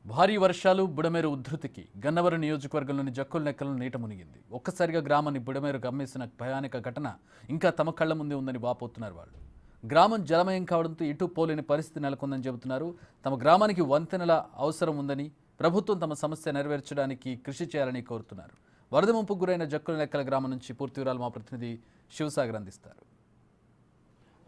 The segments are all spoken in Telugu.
భారీ వర్షాలు బుడమేరు ఉధృతికి గన్నవరం నియోజకవర్గంలోని జక్కుల నెక్కలను నీట మునిగింది. ఒక్కసారిగా గ్రామాన్ని బుడమేరు గమ్మేసిన భయానక ఘటన ఇంకా తమ కళ్ల ముందే ఉందని వాపోతున్నారు వాళ్ళు. గ్రామం జలమయం కావడంతో ఇటు పోలేని పరిస్థితి నెలకొందని చెబుతున్నారు. తమ గ్రామానికి వంతెనల అవసరం ఉందని, ప్రభుత్వం తమ సమస్య నెరవేర్చడానికి కృషి చేయాలని కోరుతున్నారు. వరద ముంపుకు గురైన జక్కుల నెక్కల గ్రామం నుంచి పూర్తి వివరాలు మా ప్రతినిధి శివసాగర్ అందిస్తారు.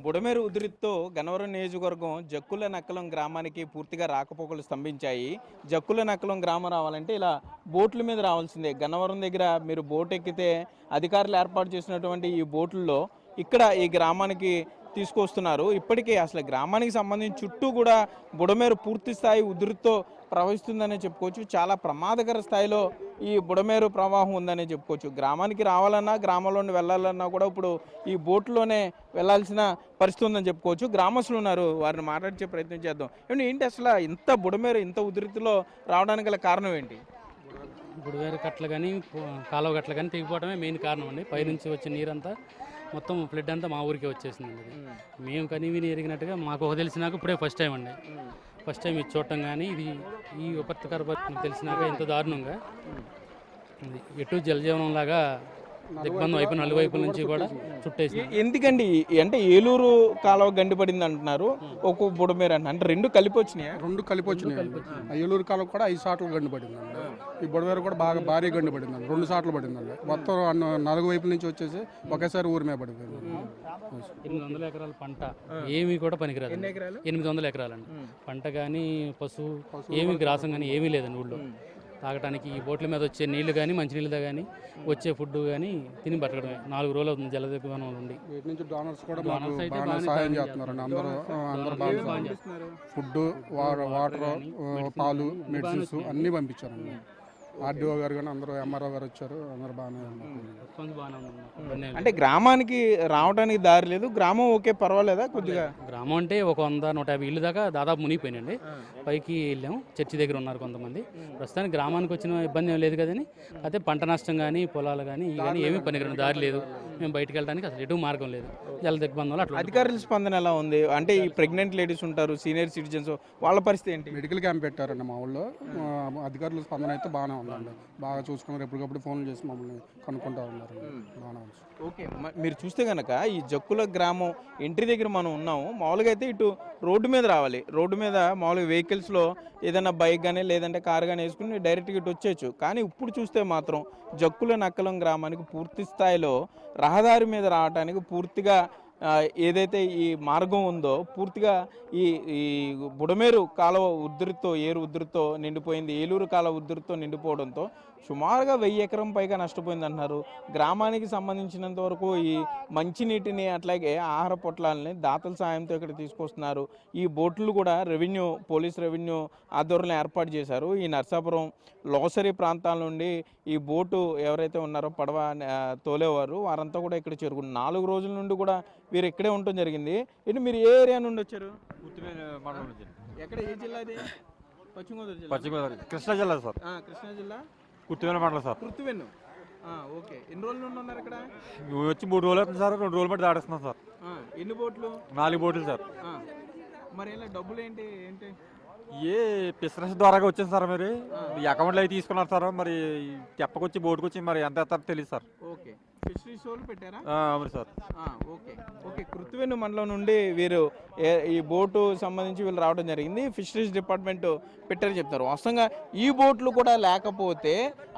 బుడమేరు ఉధృతితో గన్నవరం నియోజకవర్గం జక్కుల నక్కలం గ్రామానికి పూర్తిగా రాకపోకలు స్తంభించాయి. జక్కుల నక్కలం గ్రామం రావాలంటే ఇలా బోట్ల మీద రావాల్సిందే. గన్నవరం దగ్గర మీరు బోట్ ఎక్కితే అధికారులు ఏర్పాటు చేసినటువంటి ఈ బోట్లలో ఇక్కడ ఈ గ్రామానికి తీసుకొస్తున్నారు. ఇప్పటికే అసలు గ్రామానికి సంబంధించి చుట్టూ కూడా బుడమేరు పూర్తి స్థాయి ఉధృతితో ప్రవహిస్తుందనే చెప్పుకోవచ్చు. చాలా ప్రమాదకర స్థాయిలో ఈ బుడమేరు ప్రవాహం ఉందనే చెప్పుకోవచ్చు. గ్రామానికి రావాలన్నా, గ్రామంలో వెళ్ళాలన్నా కూడా ఇప్పుడు ఈ బోట్లోనే వెళ్లాల్సిన పరిస్థితి ఉందని చెప్పుకోవచ్చు. గ్రామస్తులు ఉన్నారు, వారిని మాట్లాడించే ప్రయత్నం చేద్దాం. ఏంటి అసలు ఇంత బుడమేరు ఇంత ఉధృతిలో రావడానికి గల కారణం ఏంటి? బుడమేరు కట్టలు కానీ కాలువ కట్టలు కానీ తెగిపోవడమే మెయిన్ కారణం అండి. పైనుంచి వచ్చే నీరంతా మొత్తం ఫ్లడ్ అంతా మా ఊరికే వచ్చేసింది. మేము కనీ విని ఎరిగినట్టుగా మాకు తెలిసినాక ఇప్పుడే ఫస్ట్ టైం అండి. ఫస్ట్ టైం ఇది చూడటం కానీ ఇది ఈ విపత్కర తెలిసినాక ఎంత దారుణంగా ఎటు జలజీవనం లాగా దిగ్బంధం అయిపోయిన నలువైపుల నుంచి కూడా చుట్టేసి. ఎందుకండి అంటే ఏలూరు కాలువ గండిపడింది అంటున్నారు, ఒక బుడమేరు అంటున్నారు, అంటే రెండు కలిపి వచ్చినాయి. ఏలూరు కాలువ కూడా 5 సార్లు గండిపడిందండి. ఈ బుడమేరు కూడా బాగా భారీ గండిపడిందండి, 2 సార్లు పడిందండి. మొత్తం 4 వైపుల నుంచి వచ్చేసి ఒకేసారి ఊరి మీద పడిపోయింది. 800 ఎకరాల పంట ఏమీ కూడా పనికిరాదు. 800 ఎకరాలండి పంట కానీ పశువు ఏమీ గ్రాసం కానీ ఏమీ లేదండి ఊళ్ళో. తాగడానికి ఈ బోట్ల మీద వచ్చే నీళ్లు కానీ మంచినీళ్ళతో కానీ వచ్చే ఫుడ్ కానీ తిని బతకడమే. 4 రోజులు అవుతుంది జలదిగ్బంధం నుండి. వీటి నుంచి డోనర్స్ కూడా సహాయం చేస్తున్నారండి. అందరూ బాగా ఫుడ్, వాటర్, పాలు, మెడిసిన్స్ అన్నీ పంపించారండి. ఆర్డీఓ గారు కానీ అందరూ, ఎంఆర్ఓ గారు వచ్చారు, అందరూ బాగానే ఉన్నారు. అంటే గ్రామానికి రావడానికి దారి లేదు, గ్రామం ఓకే పర్వాలేదా? కొద్దిగా గ్రామం అంటే ఒక 100-150 ఇళ్ళు దాకా దాదాపు మునిగిపోయినండి. పైకి వెళ్ళాము, చర్చి దగ్గర ఉన్నారు కొంతమంది. ప్రస్తుతానికి గ్రామానికి వచ్చిన ఇబ్బంది ఏం లేదు కదని, అయితే పంట నష్టం కానీ పొలాలు కానీ ఇవి కానీ ఏమీ పనికిరాని దారి లేదు. మేము బయటకు వెళ్ళడానికి అసలు ఎటు మార్గం లేదు. జల దిగ్బంధంలో అట్లా. అధికారుల స్పందన ఎలా ఉంది? అంటే ఈ ప్రెగ్నెంట్ లేడీస్ ఉంటారు, సీనియర్ సిటిజన్స్, వాళ్ళ పరిస్థితి ఏంటి? మెడికల్ క్యాంప్ పెట్టారండి మా ఊళ్ళో. అధికారుల స్పందన అయితే బాగానే ఉందండి. బాగా చూసుకున్నారు, ఎప్పటికప్పుడు ఫోన్లు చేసి మమ్మల్ని కనుక్కుంటూ ఉన్నారు. బాగానే ఉంది. ఓకే, మీరు చూస్తే కనుక ఈ జక్కుల గ్రామం ఎంట్రీ దగ్గర మనం ఉన్నాము. మామూలుగా అయితే ఇటు రోడ్డు మీద రావాలి. రోడ్డు మీద మామూలుగా వెహికల్స్లో ఏదైనా బైక్ కానీ లేదంటే కారు కానీ వేసుకుని డైరెక్ట్గా ఇటు వచ్చేయచ్చు. కానీ ఇప్పుడు చూస్తే మాత్రం జక్కుల నక్కలం గ్రామానికి పూర్తి స్థాయిలో రహదారి మీద రావడానికి పూర్తిగా ఏదైతే ఈ మార్గం ఉందో పూర్తిగా ఈ ఈ బుడమేరు కాలువ ఉధృతితో, ఏరు ఉధృతితో నిండిపోయింది. ఏలూరు కాలువ ఉధృతితో నిండిపోవడంతో సుమారుగా 1000 ఎకరం పైగా నష్టపోయింది అంటున్నారు. గ్రామానికి సంబంధించినంత వరకు ఈ మంచినీటిని అట్లాగే ఆహార పొట్లాలని దాతల సాయంతో ఇక్కడ తీసుకొస్తున్నారు. ఈ బోట్లు కూడా పోలీస్ రెవెన్యూ ఆధ్వర్యంలో ఏర్పాటు చేశారు. ఈ నర్సాపురం, లోసరి ప్రాంతాల నుండి ఈ బోటు ఎవరైతే ఉన్నారో పడవ తోలేవారు వారంతా కూడా ఇక్కడ చేరుకున్నారు. 4 రోజుల నుండి కూడా వీరు ఇక్కడే ఉండటం జరిగింది. ఇటు మీరు ఏ ఏరియా నుండి వచ్చారు? ఎక్కడ, ఏ జిల్లా ఇది? పశ్చిమ గోదావరి. కృష్ణా జిల్లా సార్. కృష్ణా జిల్లా కుర్తివేను మండలం సార్. కుర్తివేను. ఓకే, ఎన్ని రోజుల నుండి ఉన్నారు ఇక్కడ? వచ్చి 3 రోజులు అవుతుంది సార్. 2 రోజులు బట్టి దాడేస్తున్నాం సార్. ఎన్ని బోట్లు? 4 బోట్లు సార్. మరి ఇలా డబ్బులు ఏంటి? ఏ బిజినెస్ ద్వారా వచ్చింది సార్. మరి అకౌంట్లో అయితే తీసుకున్నారు సార్. మరి తెప్పకొచ్చి బోటుకు వచ్చి మరి ఎంత ఎత్తారో తెలియదు సార్. ఓకే, ఫిషరీస్ వాళ్ళు పెట్టారా? అవును సార్. ఓకే, కృత్తివేను మండలం నుండి వీరు ఈ బోటు సంబంధించి వీళ్ళు రావడం జరిగింది. ఫిషరీస్ డిపార్ట్మెంట్ పెట్టారని చెప్తారు. వాస్తవంగా ఈ బోట్లు కూడా లేకపోతే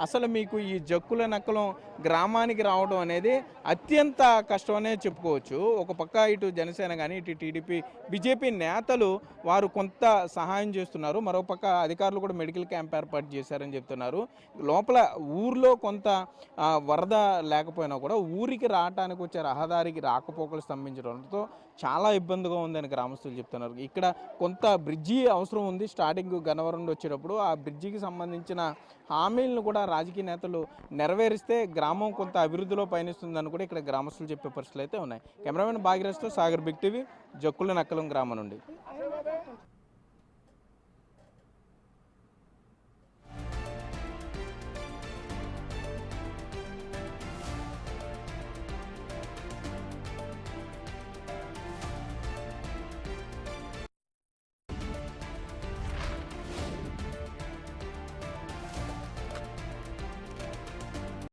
అసలు మీకు ఈ జక్కుల నక్కలం గ్రామానికి రావడం అనేది అత్యంత కష్టమనే చెప్పుకోవచ్చు. ఒక పక్క ఇటు జనసేన కానీ ఇటు టీడీపీ, బీజేపీ నేతలు వారు కొంత సహాయం చేస్తున్నారు. మరో పక్క అధికారులు కూడా మెడికల్ క్యాంప్ ఏర్పాటు చేశారని చెప్తున్నారు. లోపల ఊర్లో కొంత వరద లేకపోయినా కూడా ఊరికి రావడానికి వచ్చే రహదారికి రాకపోకలు స్తంభించడంతో చాలా ఇబ్బందిగా ఉందని గ్రామస్తులు చెప్తున్నారు. ఇక్కడ కొంత బ్రిడ్జి అవసరం ఉంది. స్టార్టింగ్ గన్నవరం నుండి వచ్చేటప్పుడు ఆ బ్రిడ్జికి సంబంధించిన హామీలను కూడా రాజకీయ నేతలు నెరవేరిస్తే గ్రామం కొంత అభివృద్ధిలో పయనిస్తుందని కూడా ఇక్కడ గ్రామస్తులు చెప్పే పరిస్థితులు అయితే ఉన్నాయి. కెమెరామెన్ భాగ్యరాజ్తో సాగర్, బిగ్ టీవీ, జక్కుల నక్కలం గ్రామం నుండి.